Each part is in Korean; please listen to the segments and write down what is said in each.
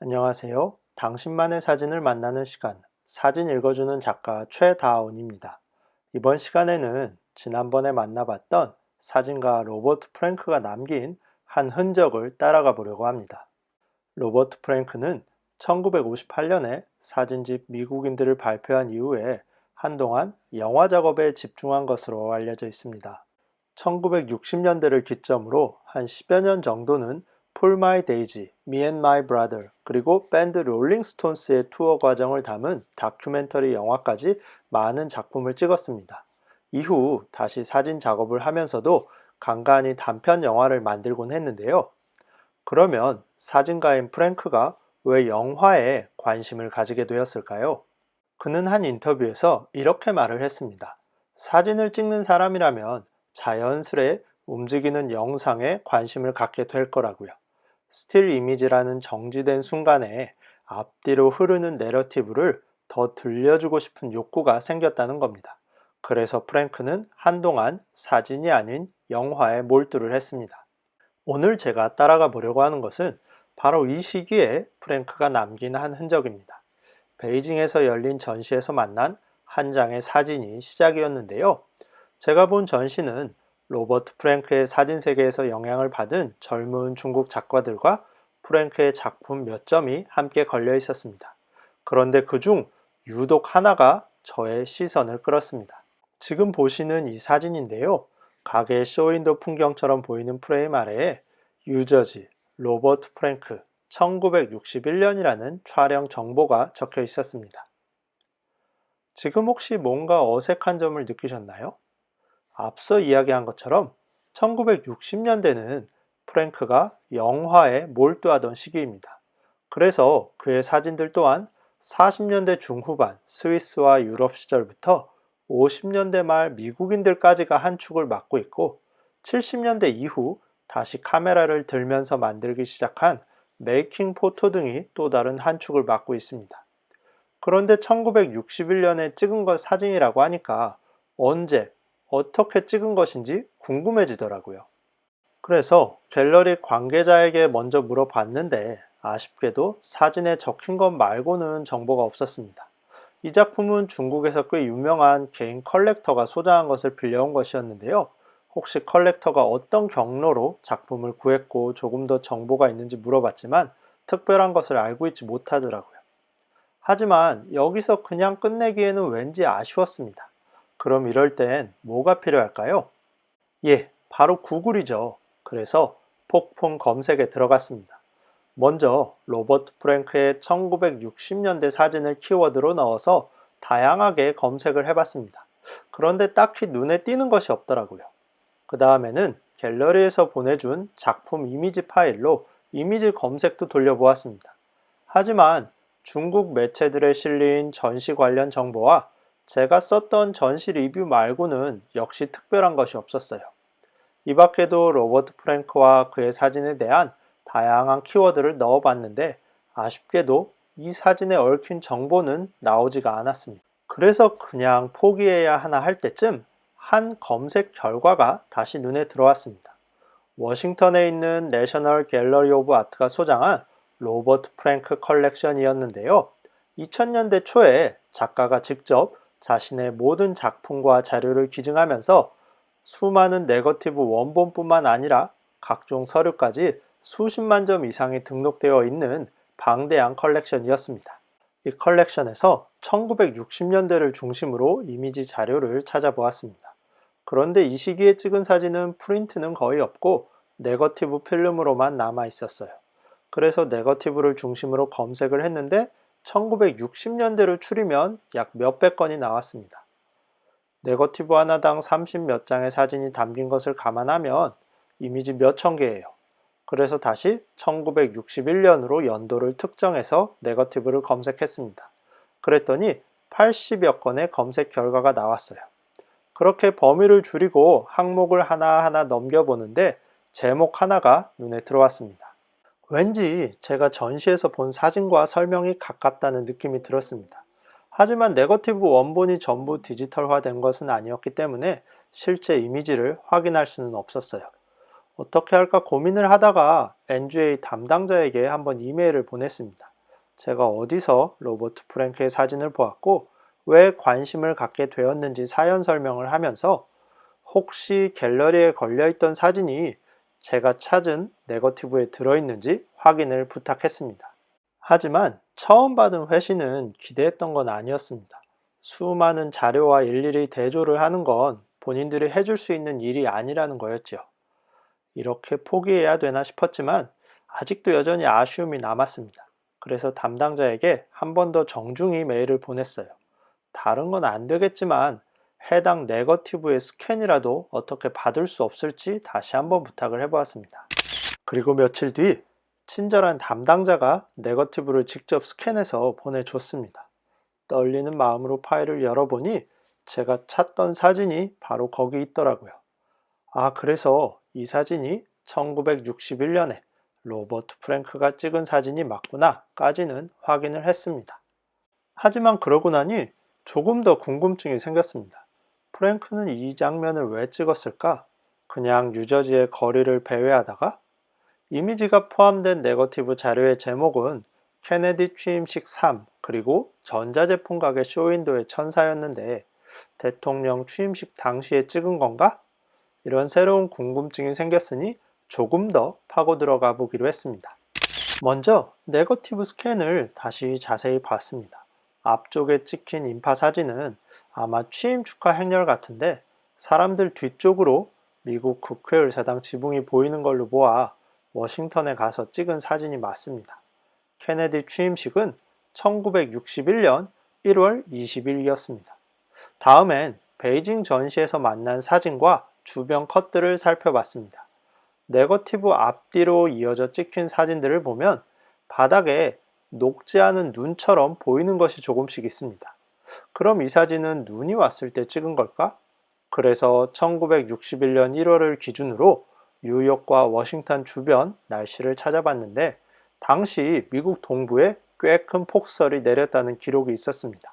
안녕하세요. 당신만의 사진을 만나는 시간, 사진 읽어주는 작가 최다운입니다. 이번 시간에는 지난번에 만나봤던 사진가 로버트 프랭크가 남긴 한 흔적을 따라가 보려고 합니다. 로버트 프랭크는 1958년에 사진집 미국인들을 발표한 이후에 한동안 영화 작업에 집중한 것으로 알려져 있습니다. 1960년대를 기점으로 한 10여 년 정도는 폴 마이 데이지, 미 앤 마이 브라더, 그리고 밴드 롤링스톤스의 투어 과정을 담은 다큐멘터리 영화까지 많은 작품을 찍었습니다. 이후 다시 사진 작업을 하면서도 간간히 단편 영화를 만들곤 했는데요. 그러면 사진가인 프랭크가 왜 영화에 관심을 가지게 되었을까요? 그는 한 인터뷰에서 이렇게 말을 했습니다. 사진을 찍는 사람이라면 자연스레 움직이는 영상에 관심을 갖게 될 거라고요. 스틸 이미지라는 정지된 순간에 앞뒤로 흐르는 내러티브를 더 들려주고 싶은 욕구가 생겼다는 겁니다. 그래서 프랭크는 한동안 사진이 아닌 영화에 몰두를 했습니다. 오늘 제가 따라가 보려고 하는 것은 바로 이 시기에 프랭크가 남긴 한 흔적입니다. 베이징에서 열린 전시에서 만난 한 장의 사진이 시작이었는데요. 제가 본 전시는 로버트 프랭크의 사진 세계에서 영향을 받은 젊은 중국 작가들과 프랭크의 작품 몇 점이 함께 걸려 있었습니다. 그런데 그중 유독 하나가 저의 시선을 끌었습니다. 지금 보시는 이 사진인데요. 가게 쇼윈도 풍경처럼 보이는 프레임 아래에 유저지, 로버트 프랭크, 1961년이라는 촬영 정보가 적혀 있었습니다. 지금 혹시 뭔가 어색한 점을 느끼셨나요? 앞서 이야기한 것처럼 1960년대는 프랭크가 영화에 몰두하던 시기입니다. 그래서 그의 사진들 또한 40년대 중후반 스위스와 유럽 시절부터 50년대 말 미국인들까지가 한 축을 맡고 있고 70년대 이후 다시 카메라를 들면서 만들기 시작한 메이킹 포토 등이 또 다른 한 축을 맡고 있습니다. 그런데 1961년에 찍은 것 사진이라고 하니까 언제, 어떻게 찍은 것인지 궁금해지더라고요. 그래서 갤러리 관계자에게 먼저 물어봤는데 아쉽게도 사진에 적힌 것 말고는 정보가 없었습니다. 이 작품은 중국에서 꽤 유명한 개인 컬렉터가 소장한 것을 빌려온 것이었는데요. 혹시 컬렉터가 어떤 경로로 작품을 구했고 조금 더 정보가 있는지 물어봤지만 특별한 것을 알고 있지 못하더라고요. 하지만 여기서 그냥 끝내기에는 왠지 아쉬웠습니다. 그럼 이럴 땐 뭐가 필요할까요? 예, 바로 구글이죠. 그래서 폭풍 검색에 들어갔습니다. 먼저 로버트 프랭크의 1960년대 사진을 키워드로 넣어서 다양하게 검색을 해봤습니다. 그런데 딱히 눈에 띄는 것이 없더라고요. 그 다음에는 갤러리에서 보내준 작품 이미지 파일로 이미지 검색도 돌려보았습니다. 하지만 중국 매체들에 실린 전시 관련 정보와 제가 썼던 전시 리뷰 말고는 역시 특별한 것이 없었어요. 이 밖에도 로버트 프랭크와 그의 사진에 대한 다양한 키워드를 넣어봤는데 아쉽게도 이 사진에 얽힌 정보는 나오지가 않았습니다. 그래서 그냥 포기해야 하나 할 때쯤 한 검색 결과가 다시 눈에 들어왔습니다. 워싱턴에 있는 내셔널 갤러리 오브 아트가 소장한 로버트 프랭크 컬렉션이었는데요. 2000년대 초에 작가가 직접 자신의 모든 작품과 자료를 기증하면서 수많은 네거티브 원본뿐만 아니라 각종 서류까지 수십만 점 이상이 등록되어 있는 방대한 컬렉션이었습니다. 이 컬렉션에서 1960년대를 중심으로 이미지 자료를 찾아보았습니다. 그런데 이 시기에 찍은 사진은 프린트는 거의 없고 네거티브 필름으로만 남아 있었어요. 그래서 네거티브를 중심으로 검색을 했는데 1960년대를 추리면 약 몇백 건이 나왔습니다. 네거티브 하나당 30 몇 장의 사진이 담긴 것을 감안하면 이미지 몇천 개예요. 그래서 다시 1961년으로 연도를 특정해서 네거티브를 검색했습니다. 그랬더니 80여 건의 검색 결과가 나왔어요. 그렇게 범위를 줄이고 항목을 하나하나 넘겨보는데 제목 하나가 눈에 들어왔습니다. 왠지 제가 전시에서 본 사진과 설명이 가깝다는 느낌이 들었습니다. 하지만 네거티브 원본이 전부 디지털화된 것은 아니었기 때문에 실제 이미지를 확인할 수는 없었어요. 어떻게 할까 고민을 하다가 NGA 담당자에게 한번 이메일을 보냈습니다. 제가 어디서 로버트 프랭크의 사진을 보았고 왜 관심을 갖게 되었는지 사연 설명을 하면서 혹시 갤러리에 걸려있던 사진이 제가 찾은 네거티브에 들어있는지 확인을 부탁했습니다. 하지만 처음 받은 회신은 기대했던 건 아니었습니다. 수많은 자료와 일일이 대조를 하는 건 본인들이 해줄 수 있는 일이 아니라는 거였지요. 이렇게 포기해야 되나 싶었지만 아직도 여전히 아쉬움이 남았습니다. 그래서 담당자에게 한 번 더 정중히 메일을 보냈어요. 다른 건 안 되겠지만 해당 네거티브의 스캔이라도 어떻게 받을 수 없을지 다시 한번 부탁을 해보았습니다. 그리고 며칠 뒤 친절한 담당자가 네거티브를 직접 스캔해서 보내줬습니다. 떨리는 마음으로 파일을 열어보니 제가 찾던 사진이 바로 거기 있더라고요. 아, 그래서 이 사진이 1961년에 로버트 프랭크가 찍은 사진이 맞구나까지는 확인을 했습니다. 하지만 그러고 나니 조금 더 궁금증이 생겼습니다. 프랭크는 이 장면을 왜 찍었을까? 그냥 유저지의 거리를 배회하다가? 이미지가 포함된 네거티브 자료의 제목은 케네디 취임식 3 그리고 전자제품 가게 쇼윈도의 천사였는데 대통령 취임식 당시에 찍은 건가? 이런 새로운 궁금증이 생겼으니 조금 더 파고 들어가 보기로 했습니다. 먼저 네거티브 스캔을 다시 자세히 봤습니다. 앞쪽에 찍힌 인파 사진은 아마 취임 축하 행렬 같은데 사람들 뒤쪽으로 미국 국회의사당 지붕이 보이는 걸로 보아 워싱턴에 가서 찍은 사진이 맞습니다. 케네디 취임식은 1961년 1월 20일이었습니다. 다음엔 베이징 전시에서 만난 사진과 주변 컷들을 살펴봤습니다. 네거티브 앞뒤로 이어져 찍힌 사진들을 보면 바닥에 녹지 않은 눈처럼 보이는 것이 조금씩 있습니다. 그럼 이 사진은 눈이 왔을 때 찍은 걸까? 그래서 1961년 1월을 기준으로 뉴욕과 워싱턴 주변 날씨를 찾아봤는데 당시 미국 동부에 꽤 큰 폭설이 내렸다는 기록이 있었습니다.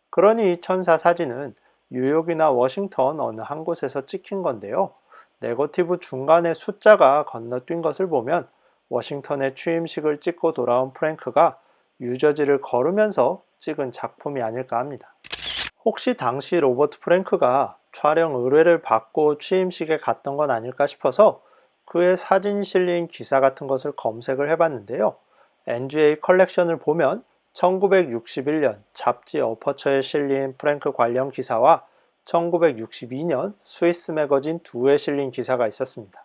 그러니 천사 사진은 뉴욕이나 워싱턴 어느 한 곳에서 찍힌 건데요. 네거티브 중간에 숫자가 건너뛴 것을 보면 워싱턴의 취임식을 찍고 돌아온 프랭크가 유저지를 걸으면서 찍은 작품이 아닐까 합니다. 혹시 당시 로버트 프랭크가 촬영 의뢰를 받고 취임식에 갔던 건 아닐까 싶어서 그의 사진이 실린 기사 같은 것을 검색을 해봤는데요. NGA 컬렉션을 보면 1961년 잡지 어퍼처에 실린 프랭크 관련 기사와 1962년 스위스 매거진 2에 실린 기사가 있었습니다.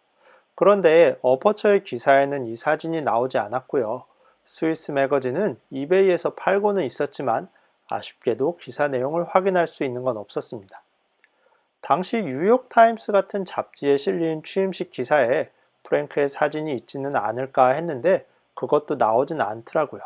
그런데 어퍼처의 기사에는 이 사진이 나오지 않았고요. 스위스 매거진은 이베이에서 팔고는 있었지만 아쉽게도 기사 내용을 확인할 수 있는 건 없었습니다. 당시 뉴욕타임스 같은 잡지에 실린 취임식 기사에 프랭크의 사진이 있지는 않을까 했는데 그것도 나오진 않더라고요.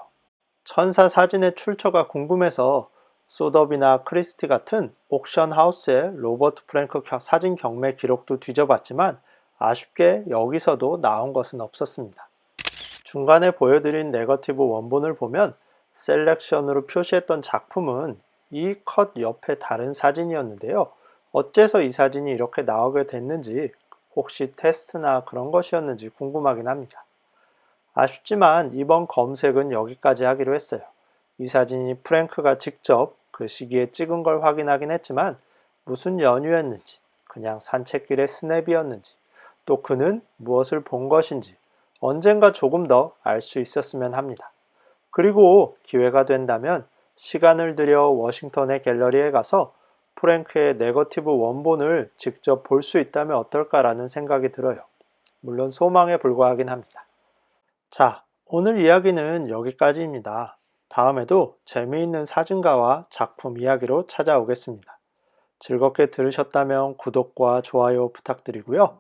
천사 사진의 출처가 궁금해서 소더비나 크리스티 같은 옥션 하우스의 로버트 프랭크 사진 경매 기록도 뒤져봤지만 아쉽게 여기서도 나온 것은 없었습니다. 중간에 보여드린 네거티브 원본을 보면 셀렉션으로 표시했던 작품은 이 컷 옆에 다른 사진이었는데요. 어째서 이 사진이 이렇게 나오게 됐는지 혹시 테스트나 그런 것이었는지 궁금하긴 합니다. 아쉽지만 이번 검색은 여기까지 하기로 했어요. 이 사진이 프랭크가 직접 그 시기에 찍은 걸 확인하긴 했지만 무슨 연유였는지, 그냥 산책길의 스냅이었는지, 또 그는 무엇을 본 것인지 언젠가 조금 더 알 수 있었으면 합니다. 그리고 기회가 된다면 시간을 들여 워싱턴의 갤러리에 가서 프랭크의 네거티브 원본을 직접 볼 수 있다면 어떨까라는 생각이 들어요. 물론 소망에 불과하긴 합니다. 자, 오늘 이야기는 여기까지입니다. 다음에도 재미있는 사진가와 작품 이야기로 찾아오겠습니다. 즐겁게 들으셨다면 구독과 좋아요 부탁드리고요.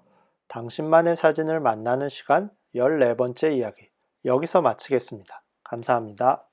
당신만의 사진을 만나는 시간 14번째 이야기 여기서 마치겠습니다. 감사합니다.